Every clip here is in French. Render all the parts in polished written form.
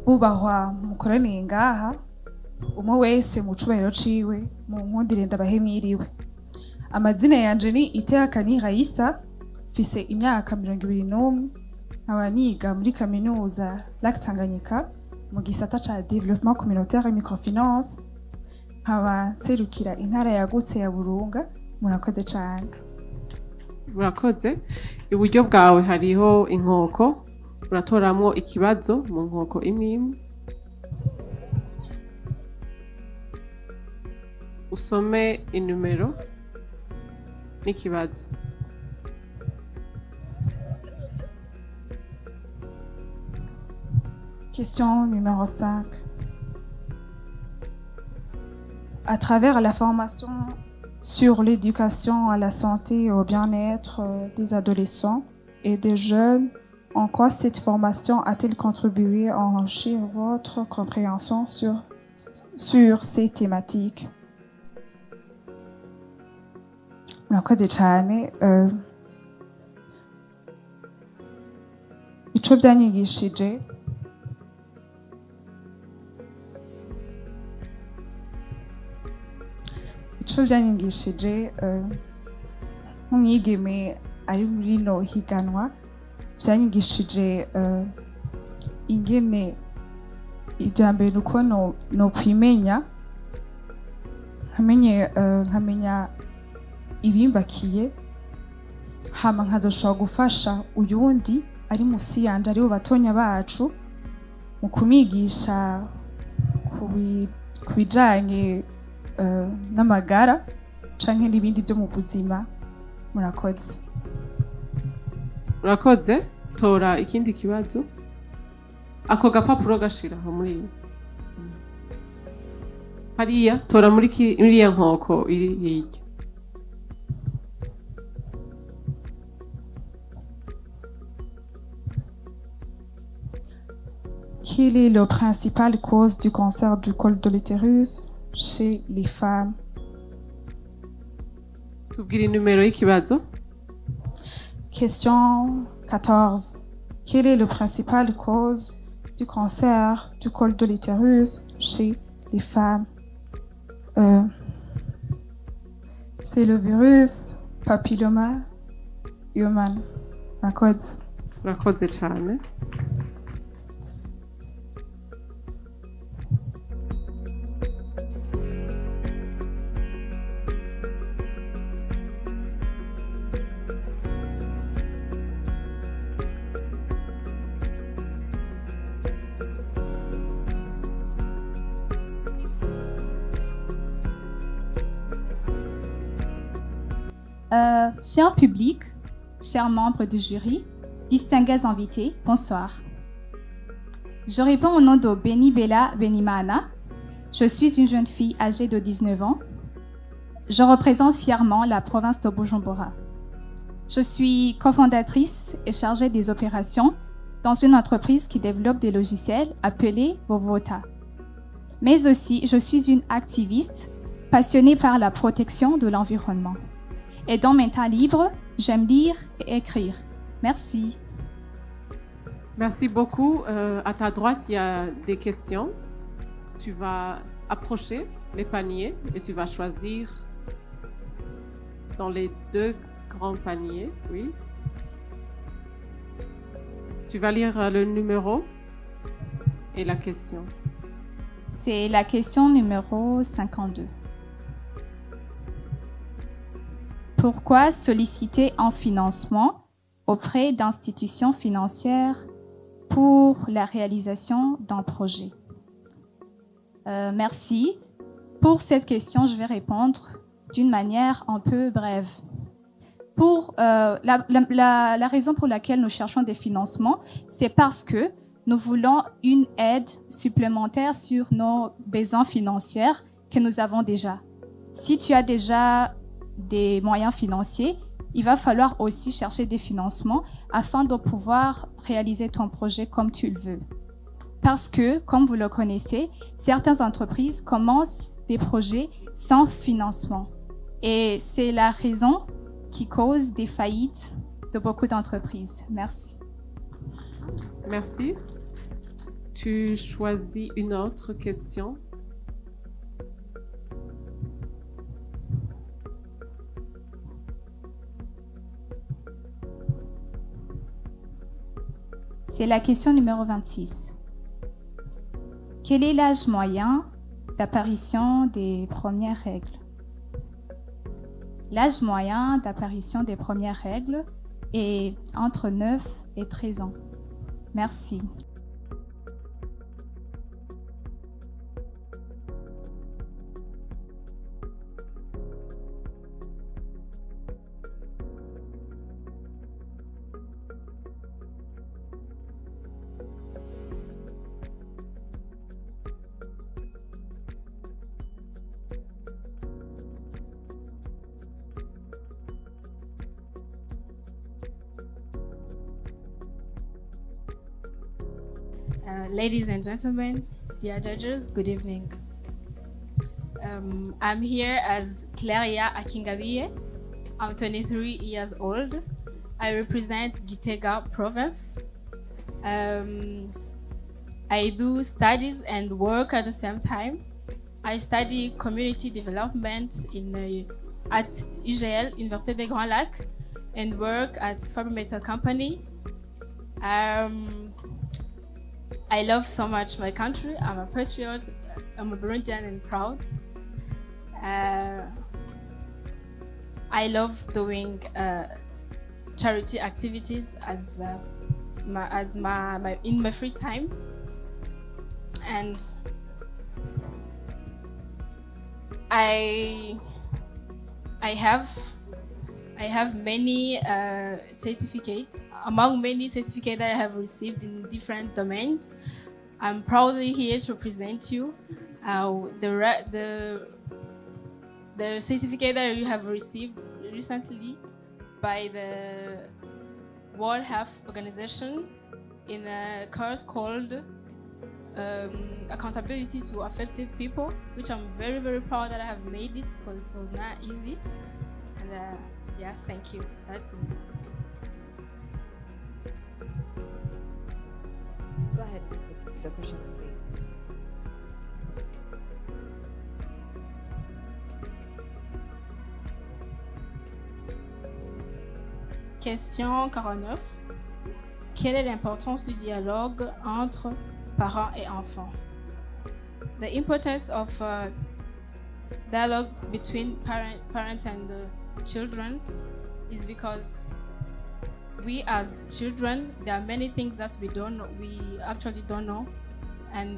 bubahwa mukoraniye ngaha umwe wese mu cubahiro ciwe mu nkundire ndabahe mwiriwe. Amazina yanje ni Iteakani Raissa, mfise imyaka 21, nkaba niga muri kaminuza Lac Tanganyika mu gisata ca développement communautaire et microfinance, nkaba nserukira intara yagutse ya Burunga. Murakoze cane. Murakoze. Iburyo bwawe hariho inkoko, uratoramwo ikibazo mu nkoko imwe imwe. Usome inumero n'ikibazo. Question numéro 5. À travers la formation sur l'éducation à la santé et au bien-être des adolescents et des jeunes, en quoi cette formation a-t-elle contribué à enrichir votre compréhension sur ces thématiques? Murakoze cyane. Ico byanyigishije nk'umwigeme ari muri no higanwa, byanyigishije ingene ijambere nuko no kwimenya, nkamenya ibimbakiye, hama nkazoshobora gufasha uyundi ari musi yanje, ari bo batonya bacu, mu kumigisha kubijanye n'amagara canke n'ibindi byo mu buzima. Murakoze. Murakoze. Tora ikindi kibazo. Ako gapapuro gashiraho muri hariya, tora muri iriya nkoko iri hirya. Quelle est la principale cause du cancer du col de l'utérus chez les femmes? Tubwire numero y'ikibazo. Question 14. Quelle est la principale cause du cancer du col de l'utérus chez les femmes? C'est le virus papilloma human. Murakoze cyane. Cher public, chers membres du jury, distingués invités, bonsoir. Je réponds au nom de Beni Bella Benimana. Je suis une jeune fille âgée de 19 ans. Je représente fièrement la province de Bujumbura. Je suis cofondatrice et chargée des opérations dans une entreprise qui développe des logiciels appelés Vovota. Mais aussi, je suis une activiste passionnée par la protection de l'environnement. Et dans mes temps libres, j'aime lire et écrire. Merci. Merci beaucoup. À ta droite, il y a des questions. Tu vas approcher les paniers et tu vas choisir dans les 2 grands paniers. Oui. Tu vas lire le numéro et la question. C'est la question numéro 52. Pourquoi solliciter un financement auprès d'institutions financières pour la réalisation d'un projet? Merci. Pour cette question, je vais répondre d'une manière un peu brève. Pour la raison pour laquelle nous cherchons des financements, c'est parce que nous voulons une aide supplémentaire sur nos besoins financiers que nous avons déjà. Si tu as déjà des moyens financiers, il va falloir aussi chercher des financements afin de pouvoir réaliser ton projet comme tu le veux. Parce que, comme vous le connaissez, certaines entreprises commencent des projets sans financement. Et c'est la raison qui cause des faillites de beaucoup d'entreprises. Merci. Merci. Tu choisis une autre question. C'est la question numéro 26. Quel est l'âge moyen d'apparition des premières règles? L'âge moyen d'apparition des premières règles est entre 9 et 13 ans. Merci. Ladies and gentlemen, dear judges, good evening. I'm here as Claria Akingabiye. I'm 23 years old. I represent Gitega province. I do studies and work at the same time. I study community development at UGL, Université des Grands Lacs, and work at Faber Metal Company. I love so much my country. I'm a patriot. I'm a Burundian and proud. I love doing charity activities in my free time, and I have many certificates. Among many certificates that I have received in different domains, I'm proudly here to present you the certificate that you have received recently by the World Health Organization in a course called Accountability to Affected People, which I'm very, very proud that I have made it because it was not easy. And yes, thank you. That's me. Go ahead with the questions, please. Question 49. Quelle est l'importance du dialogue entre parents et enfants? The importance of dialogue between parents and children is because we as children, there are many things that we actually don't know, and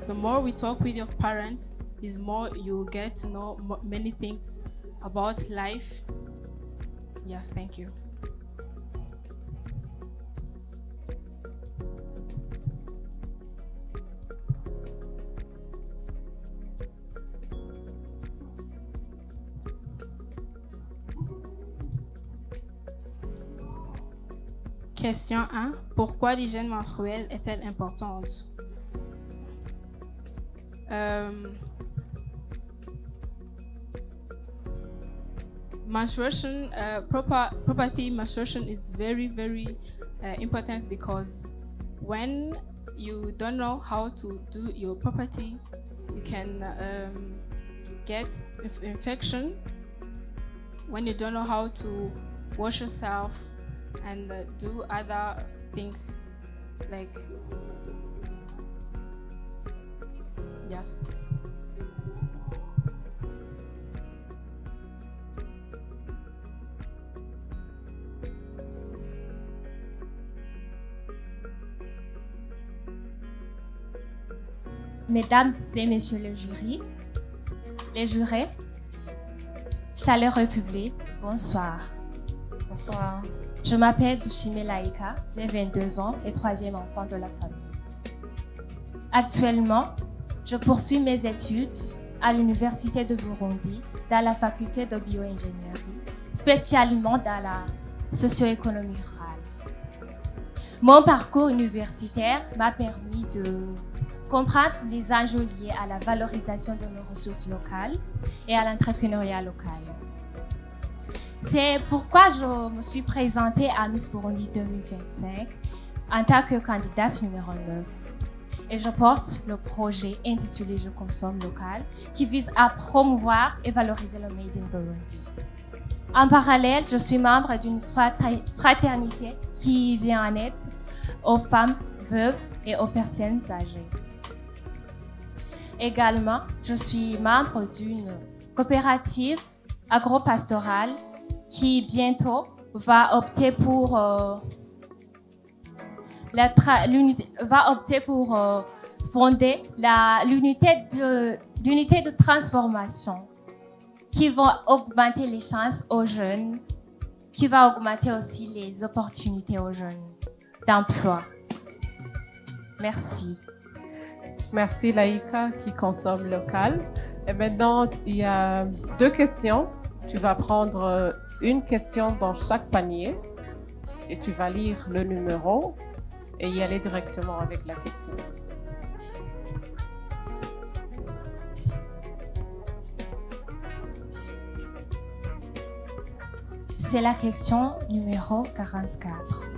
the more we talk with your parents, is more you get to know many things about life. Yes, thank you. Question 1. Pourquoi l'hygiène menstruelle est-elle importante? Menstruation, property menstruation is very, very important because when you don't know how to do your property, you can get infection. When you don't know how to wash yourself and do other things like, yes. Mesdames et messieurs les jurys, les jurés, chaleureux public, bonsoir. Bonsoir. Je m'appelle Dushime Laïka, j'ai 22 ans et troisième enfant de la famille. Actuellement, je poursuis mes études à l'Université de Burundi dans la faculté de bioingénierie, spécialement dans la socio-économie rurale. Mon parcours universitaire m'a permis de comprendre les enjeux liés à la valorisation de nos ressources locales et à l'entrepreneuriat local. C'est pourquoi je me suis présentée à Miss Burundi 2025 en tant que candidate numéro 9. et je porte le projet intitulé Je consomme local qui vise à promouvoir et valoriser le Made in Burundi. En parallèle, je suis membre d'une fraternité qui vient en aide aux femmes veuves et aux personnes âgées. Également, je suis membre d'une coopérative agro-pastorale qui bientôt va opter pour fonder l'unité de transformation qui va augmenter les chances aux jeunes, qui va augmenter aussi les opportunités aux jeunes d'emploi. Merci. Merci Laïka qui consomme local. Et maintenant, il y a 2 questions. Tu vas prendre une question dans chaque panier et tu vas lire le numéro et y aller directement avec la question. C'est la question numéro 44.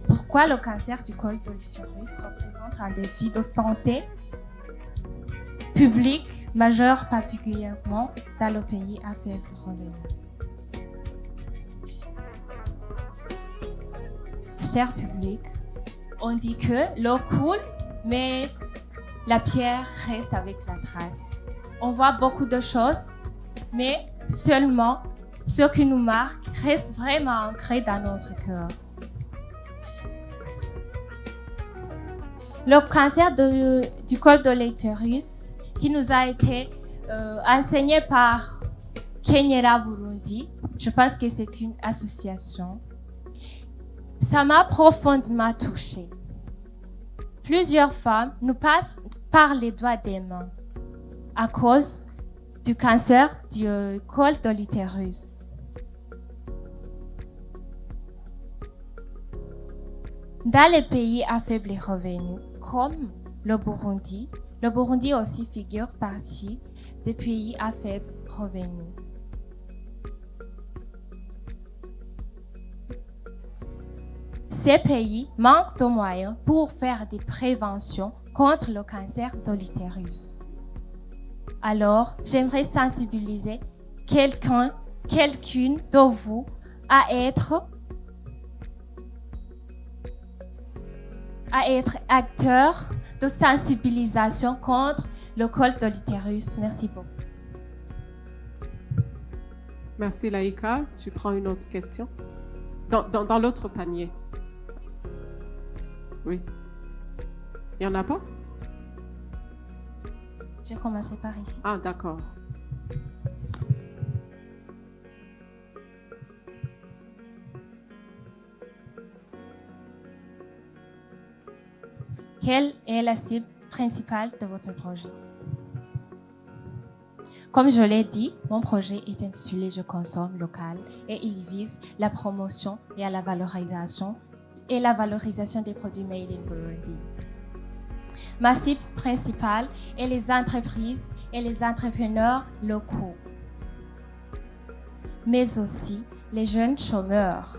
Pourquoi le cancer du col de l'utérus représente un défi de santé publique majeur, particulièrement dans le pays à faible revenu? Cher public, on dit que l'eau coule, mais la pierre reste avec la trace. On voit beaucoup de choses, mais seulement ce qui nous marque reste vraiment ancré dans notre cœur. Le cancer du col de l'utérus, qui nous a été enseigné par Kenyera Burundi, je pense que c'est une association, ça m'a profondément touchée. Plusieurs femmes nous passent par les doigts des mains à cause du cancer du col de l'utérus. Dans les pays à faible revenu, comme le Burundi aussi figure partie des pays à faible revenu. Ces pays manquent de moyens pour faire des préventions contre le cancer de l'utérus. Alors, j'aimerais sensibiliser quelqu'une de vous à être acteur de sensibilisation contre le col de l'utérus. Merci beaucoup. Merci Laïka. Tu prends une autre question? Dans l'autre panier. Oui. Il n'y en a pas? J'ai commencé par ici. Ah, d'accord. Quelle est la cible principale de votre projet? Comme je l'ai dit, mon projet est intitulé Je consomme local et il vise la promotion et la valorisation des produits made in Burundi. Ma cible principale est les entreprises et les entrepreneurs locaux, mais aussi les jeunes chômeurs.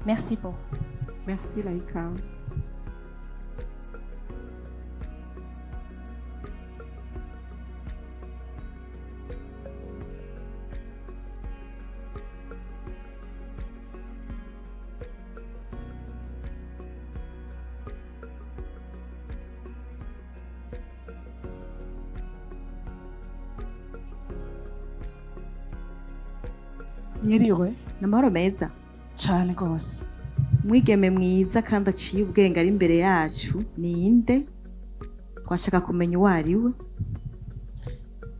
Merci beaucoup. Merci Laïka. Mwiriwe Namahoro meza cane gose. mwigeme mwiza kandi aciye ubwenge ari imbere yacu ninde? Twashaka kumenya uwo ari we.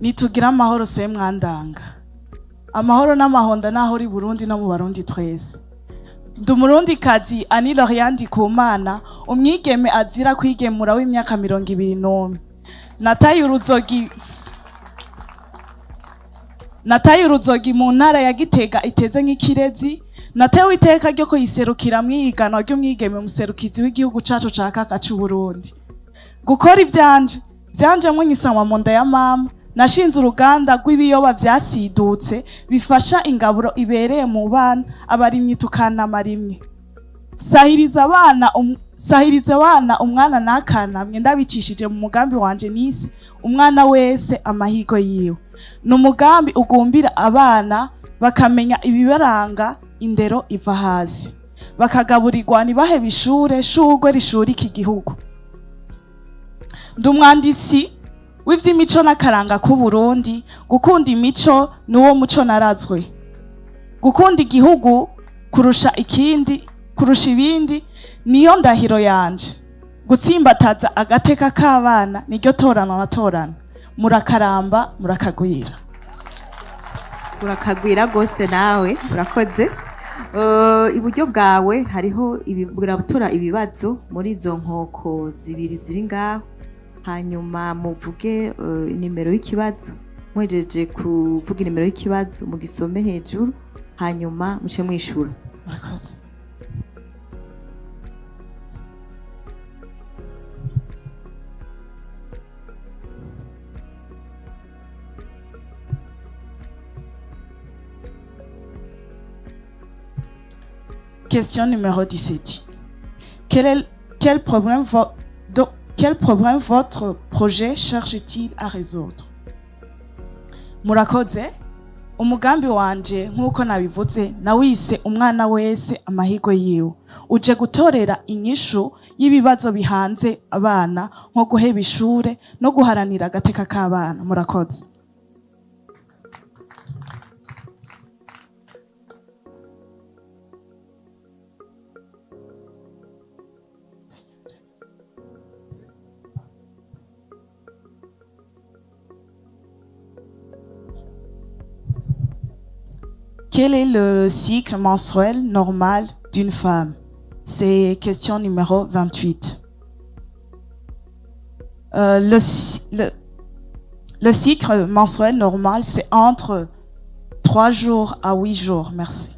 Nitugira amahoro se mwandanga. Amahoro n'amahonda naho uri Burundi no mu Barundi twese. Ndi Umurundi kazi Ani Lauriane Ndikumana, umwigeme azira kwigemura w'imyaka 21. Nataye uruzogi mu ntara ya Gitega iteze nk'ikirezi. Natewe iteka ryo kuyiserukira mwihiganwa ry'umwigeme muserukizi w'igihugu cacu ca kaka c'u Burundi. Gukora ivyanje mwinyisama mu nda ya mama. Nashinze uruganda rw'ibiyoba vyasidutse bifasha ingaburo ibereye mu bana abarimyi tukanama rimwe. sahiriza abana umwana nakanamye ndabicishije mu mugambi wanje nisi umwana wese amahigo yiwe. Ni umugambi ugumbira abana bakamenya ibibaranga, indero iva hasi, bakagaburirwa ntibahebe ishure shurwe rishurika igihugu. Ndi umwanditsi w'ivy'imico n'akaranga k'Uburundi. Gukunda imico nuwo muco narazwe. Gukunda igihugu kurusha ibindi niyo ndahiro yanje. Gutsimbataza agateka k'abana niryo torana natorana. Murakaramba murakagwira. urakagwira gose nawe urakoze. Iburyo bwawe hariho buratora ibibazo muri izo nkoko zibiri ziri ngaho, hanyuma muvuge nimero y'ikibazo. Mwejeje kuvuga nimero y'ikibazo mugisome hejuru, hanyuma muce mwishura. Murakoze. Question numéro 17. Quel problème votre projet cherche-t-il à résoudre? Murakoze. Umugambi wanje nk'uko nabivuze nawise umwana wese amahigo yiwe. Uje gutorera inyishu y'ibibazo bihanze abana nko guheba ishure no guharanira agateka k'abana. Murakoze. Quel est le cycle menstruel normal d'une femme? C'est question numéro 28. Le cycle menstruel normal, c'est entre 3 jours à 8 jours. Merci.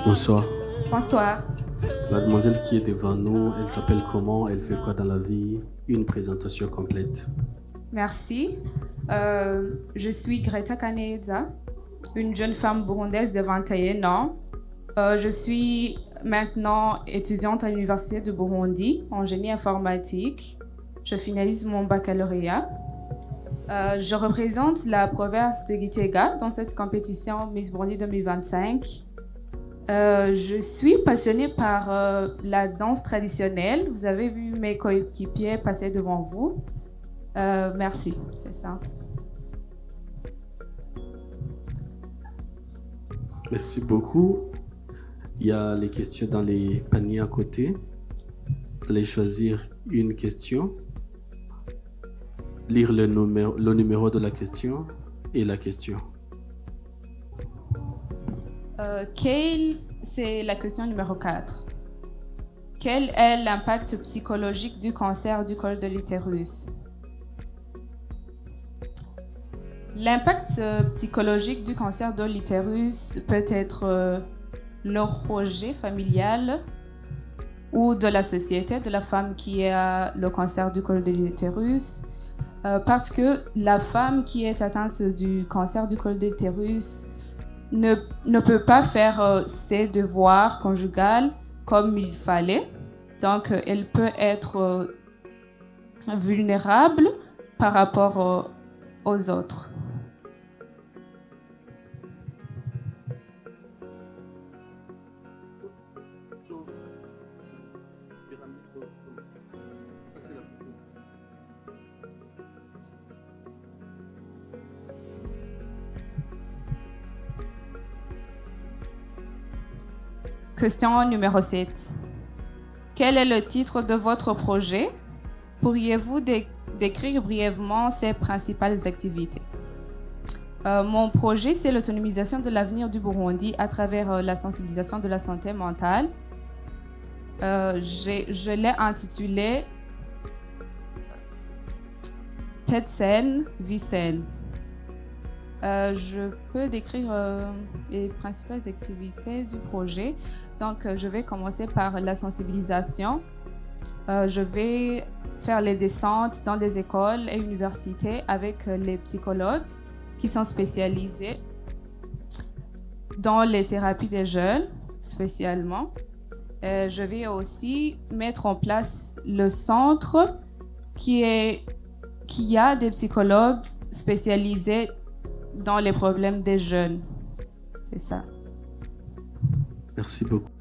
Bonsoir. Bonsoir. La demoiselle qui est devant nous, elle s'appelle comment? Elle fait quoi dans la vie? Une présentation complète. Merci. Je suis Greta Kaneza, une jeune femme burundaise de 21 ans. Je suis maintenant étudiante à l'Université de Burundi en génie informatique. Je finalise mon baccalauréat. Je représente la province de Gitega dans cette compétition Miss Burundi 2025. Je suis passionnée par la danse traditionnelle. Vous avez vu mes coéquipiers passer devant vous. Merci, c'est ça. Merci beaucoup. Il y a les questions dans les paniers à côté. Vous allez choisir une question, lire le numéro de la question et la question. C'est la question numéro 4. Quel est l'impact psychologique du cancer du col de l'utérus? L'impact psychologique du cancer de l'utérus peut être le rejet familial ou de la société de la femme qui a le cancer du col de l'utérus, parce que la femme qui est atteinte du cancer du col de l'utérus ne peut pas faire ses devoirs conjugaux comme il fallait. Donc, elle peut être vulnérable par rapport aux autres. Question numéro 7. Quel est le titre de votre projet? Pourriez-vous décrire brièvement ses principales activités? Mon projet, c'est l'autonomisation de l'avenir du Burundi à travers la sensibilisation de la santé mentale. Je l'ai intitulé tête saine, vie saine. Je peux décrire les principales activités du projet. Donc, je vais commencer par la sensibilisation. Je vais faire les descentes dans les écoles et universités avec les psychologues qui sont spécialisés dans les thérapies des jeunes, spécialement. Je vais aussi mettre en place le centre qui a des psychologues spécialisés dans les problèmes des jeunes. C'est ça. Merci beaucoup.